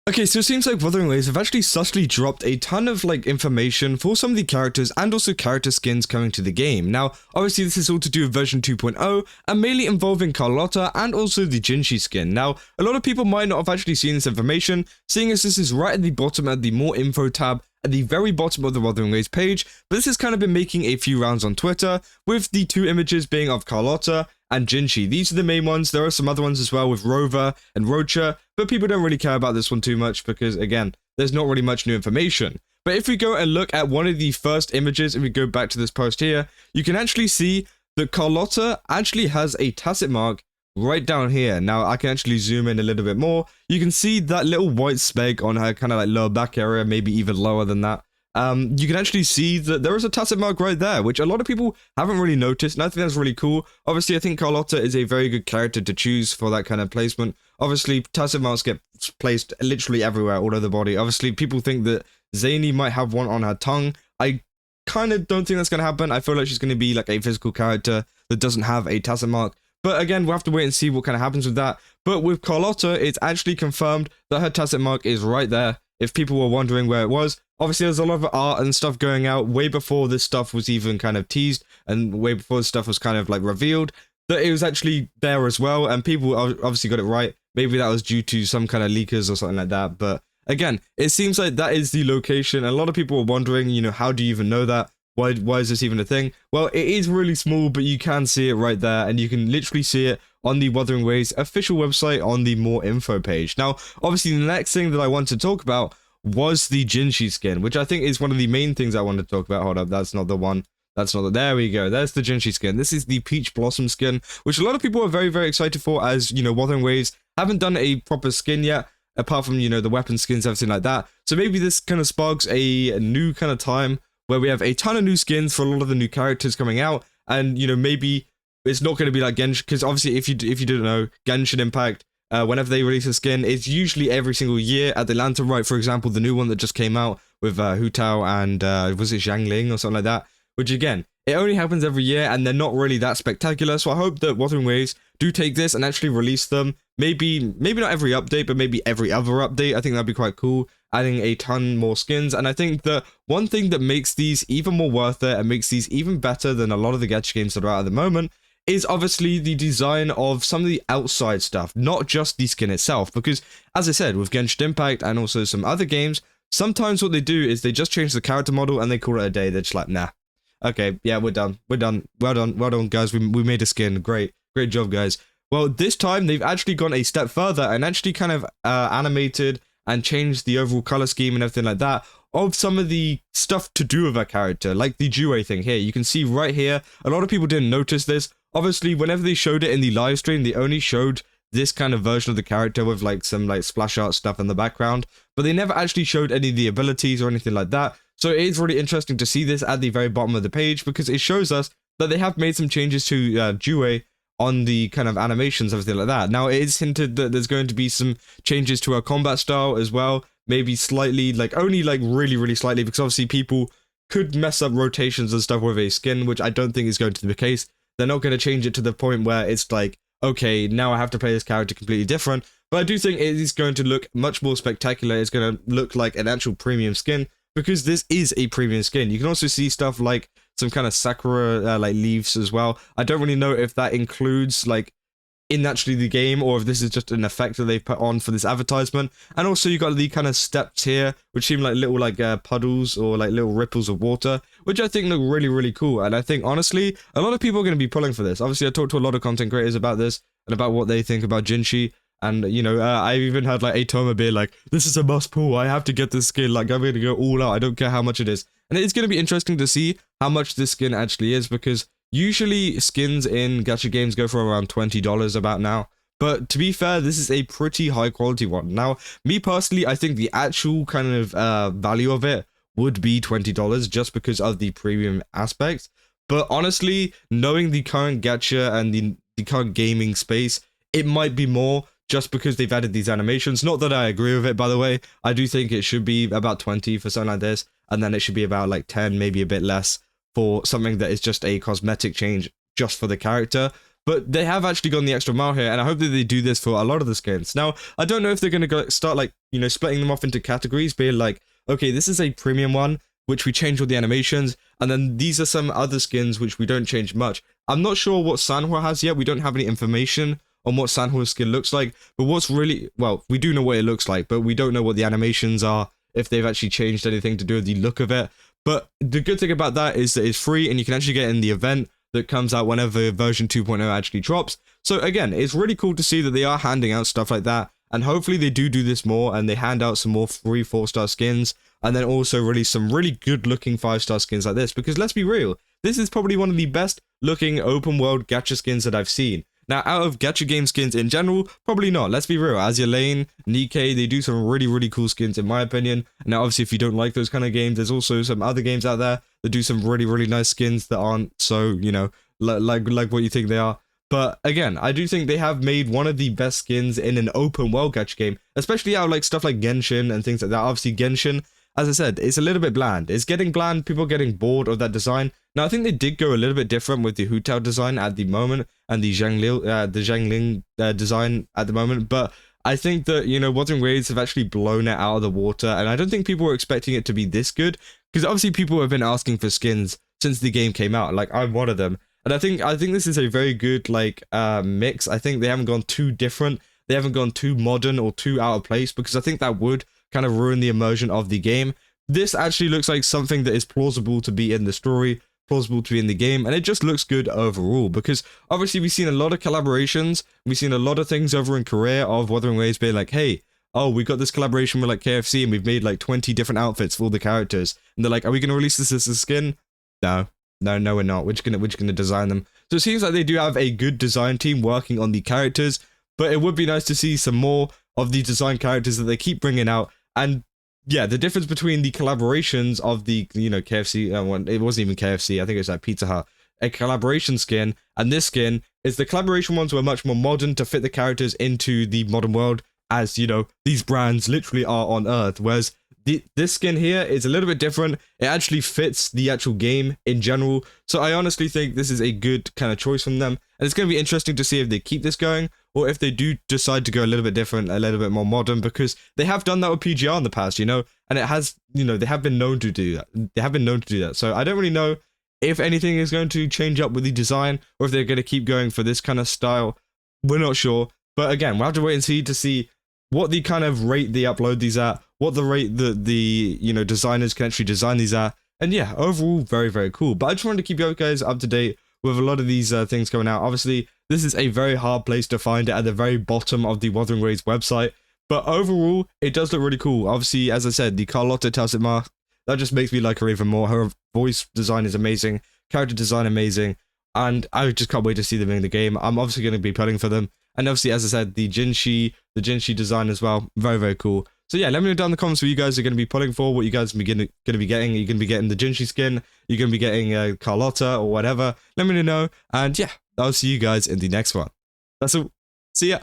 Okay, so it seems like Wuthering Waves have actually subtly dropped a ton of information for some of the characters and also character skins coming to the game. Now, obviously this is all to do with version 2.0 and mainly involving Carlotta and also the Ginyi skin. Now, a lot of people might not have actually seen this information, seeing as this is right at the bottom at the more info tab at the very bottom of the Wuthering Waves page, but this has kind of been making a few rounds on Twitter, with the two images being of Carlotta and Ginyi. These are the main ones. There are some other ones as well with Rover and Rocha, but people don't really care about this one too much because, again, there's not really much new information. But if we go and look at one of the first images, if we go back to this post here, you can actually see that Carlotta actually has a tacit mark right down here. Now, I can actually zoom in a little bit more. You can see that little white speck on her kind of lower back area, maybe even lower than that. You can actually see that there is a tacit mark right there, which a lot of people haven't really noticed, and I think that's really cool. Obviously, I think Carlotta is a very good character to choose for that kind of placement. Obviously, tacit marks get placed literally everywhere, all over the body. Obviously, people think that Zany might have one on her tongue. I kind of don't think that's going to happen. I feel like she's going to be like a physical character that doesn't have a tacit mark. But again, we'll have to wait and see what kind of happens with that. But with Carlotta, it's actually confirmed that her tacit mark is right there. If people were wondering where it was, obviously there's a lot of art and stuff going out way before this stuff was even kind of teased and way before this stuff was kind of revealed, that it was actually there as well, and people obviously got it right. Maybe that was due to some kind of leakers or something like that, but again, it seems like that is the location, and a lot of people were wondering, how do you even know that? Why is this even a thing? Well, it is really small, but you can see it right there, and you can literally see it on the Wuthering Waves official website on the more info page. Now, obviously, the next thing that I want to talk about was the Ginyi skin, which I think is one of the main things I want to talk about. Hold up, that's not the one. There we go. There's the Ginyi skin. This is the Peach Blossom skin, which a lot of people are very, very excited for, as, Wuthering Waves haven't done a proper skin yet, apart from, the weapon skins, everything like that. So maybe this kind of sparks a new kind of time where we have a ton of new skins for a lot of the new characters coming out, and, maybe it's not going to be like Genshin, because obviously, if you didn't know, Genshin Impact, whenever they release a skin, it's usually every single year. At the Lantern Rite, for example, the new one that just came out with Hu Tao and was it Zhang Ling or something like that, which again, it only happens every year, and they're not really that spectacular. So I hope that Wuthering Waves do take this and actually release them. Maybe not every update, but maybe every other update. I think that'd be quite cool, adding a ton more skins. And I think that one thing that makes these even more worth it and makes these even better than a lot of the Gacha games that are out at the moment is obviously the design of some of the outside stuff, not just the skin itself. Because, as I said, with Genshin Impact and also some other games, sometimes what they do is they just change the character model and they call it a day. They're just like, nah. Okay, yeah, we're done. Well done, guys. We made a skin. Great job, guys. Well, this time they've actually gone a step further and actually kind of animated and changed the overall color scheme and everything like that of some of the stuff to do with a character, like the Jue thing here. You can see right here, a lot of people didn't notice this. Obviously, whenever they showed it in the live stream, they only showed this kind of version of the character with some splash art stuff in the background, but they never actually showed any of the abilities or anything like that. So it is really interesting to see this at the very bottom of the page, because it shows us that they have made some changes to Jue on the kind of animations, everything like that. Now, it is hinted that there's going to be some changes to her combat style as well, maybe slightly, only really, really slightly, because obviously people could mess up rotations and stuff with a skin, which I don't think is going to be the case. They're not going to change it to the point where it's okay, now I have to play this character completely different. But I do think it is going to look much more spectacular. It's going to look like an actual premium skin, because this is a premium skin. You can also see stuff like some kind of sakura leaves as well. I don't really know if that includes in actually the game, or if this is just an effect that they've put on for this advertisement. And also you got the kind of steps here, which seem like little puddles or little ripples of water, which I think look really, really cool. And I think honestly, a lot of people are going to be pulling for this. Obviously, I talked to a lot of content creators about this and about what they think about Ginyi. And, I even had Atoma be this is a must pull. I have to get this skin. I'm going to go all out. I don't care how much it is. And it's going to be interesting to see how much this skin actually is, because usually skins in Gacha games go for around $20 about now. But to be fair, this is a pretty high quality one. Now, me personally, I think the actual kind of value of it would be $20 just because of the premium aspect. But honestly, knowing the current Gacha and the current gaming space, it might be more, just because they've added these animations. Not that I agree with it, by the way. I do think it should be about 20 for something like this, and then it should be about 10, maybe a bit less, for something that is just a cosmetic change just for the character. but they have actually gone the extra mile here, and I hope that they do this for a lot of the skins. Now, I don't know if they're going to go start like, splitting them off into categories, being like, okay, this is a premium one, which we change all the animations, and then these are some other skins which we don't change much. I'm not sure what Sanhua has yet. We don't have any information on what Sanhua's skin looks like, but what's really, well, we do know what it looks like, but we don't know what the animations are, if they've actually changed anything to do with the look of it. But the good thing about that is that it's free, and you can actually get in the event that comes out whenever version 2.0 actually drops. So again, it's really cool to see that they are handing out stuff like that, and hopefully they do this more, and they hand out some more free 4-star skins, and then also release some really good looking 5-star skins like this, because let's be real, this is probably one of the best looking open world gacha skins that I've seen. Now, out of Gacha Game skins in general, probably not. Let's be real. Azure Lane, Nikkei, they do some really cool skins in my opinion. Now, obviously, if you don't like those kind of games, there's also some other games out there that do some really nice skins that aren't so, like what you think they are. But again, I do think they have made one of the best skins in an open world gacha game, especially out of like stuff like Genshin and things like that. Obviously, Genshin, as I said, it's a little bit bland. It's getting bland. People are getting bored of that design. Now, I think they did go a little bit different with the Hu Tao design at the moment and the Zhangling design at the moment. But I think that, Wuthering Waves have actually blown it out of the water. And I don't think people were expecting it to be this good, because obviously people have been asking for skins since the game came out. Like, I'm one of them. And I think this is a very good, mix. I think they haven't gone too different. They haven't gone too modern or too out of place, because I think that would kind of ruin the immersion of the game. This actually looks like something that is plausible to be in the story, plausible to be in the game, and it just looks good overall, because obviously we've seen a lot of collaborations, we've seen a lot of things over in Korea of Wuthering Waves being like, hey, oh, we got this collaboration with like KFC and we've made like 20 different outfits for all the characters, and they're like, are we going to release this as a skin? No, we're not. We're just gonna design them. So it seems like they do have a good design team working on the characters, but it would be nice to see some more of the design characters that they keep bringing out. And yeah, the difference between the collaborations of the, KFC, it wasn't even KFC, I think it was like Pizza Hut, a collaboration skin, and this skin is the collaboration ones were much more modern to fit the characters into the modern world, as, these brands literally are on Earth, whereas this skin here is a little bit different. It actually fits the actual game in general, so I honestly think this is a good kind of choice from them, and it's going to be interesting to see if they keep this going, or if they do decide to go a little bit different, a little bit more modern, because they have done that with PGR in the past, and it has, they have been known to do that. So I don't really know if anything is going to change up with the design, or if they're going to keep going for this kind of style. We're not sure, but again, we'll have to wait and see what the kind of rate they upload these at, what the rate that the, designers can actually design these at, and yeah, overall, very cool. But I just wanted to keep you guys up to date with a lot of these things coming out. Obviously, this is a very hard place to find it, at the very bottom of the Wuthering Waves website, but overall, it does look really cool. Obviously, as I said, the Carlotta Towset mask, that just makes me like her even more. Her voice design is amazing, character design amazing, and I just can't wait to see them in the game. I'm obviously going to be pulling for them. And obviously, as I said, the Ginyi design as well, very cool. So yeah, let me know down in the comments what you guys are going to be pulling for, what you guys are going to be getting. Are you going to be getting the Ginyi skin? You're going to be getting Carlotta or whatever? Let me know. And yeah, I'll see you guys in the next one. That's all. See ya.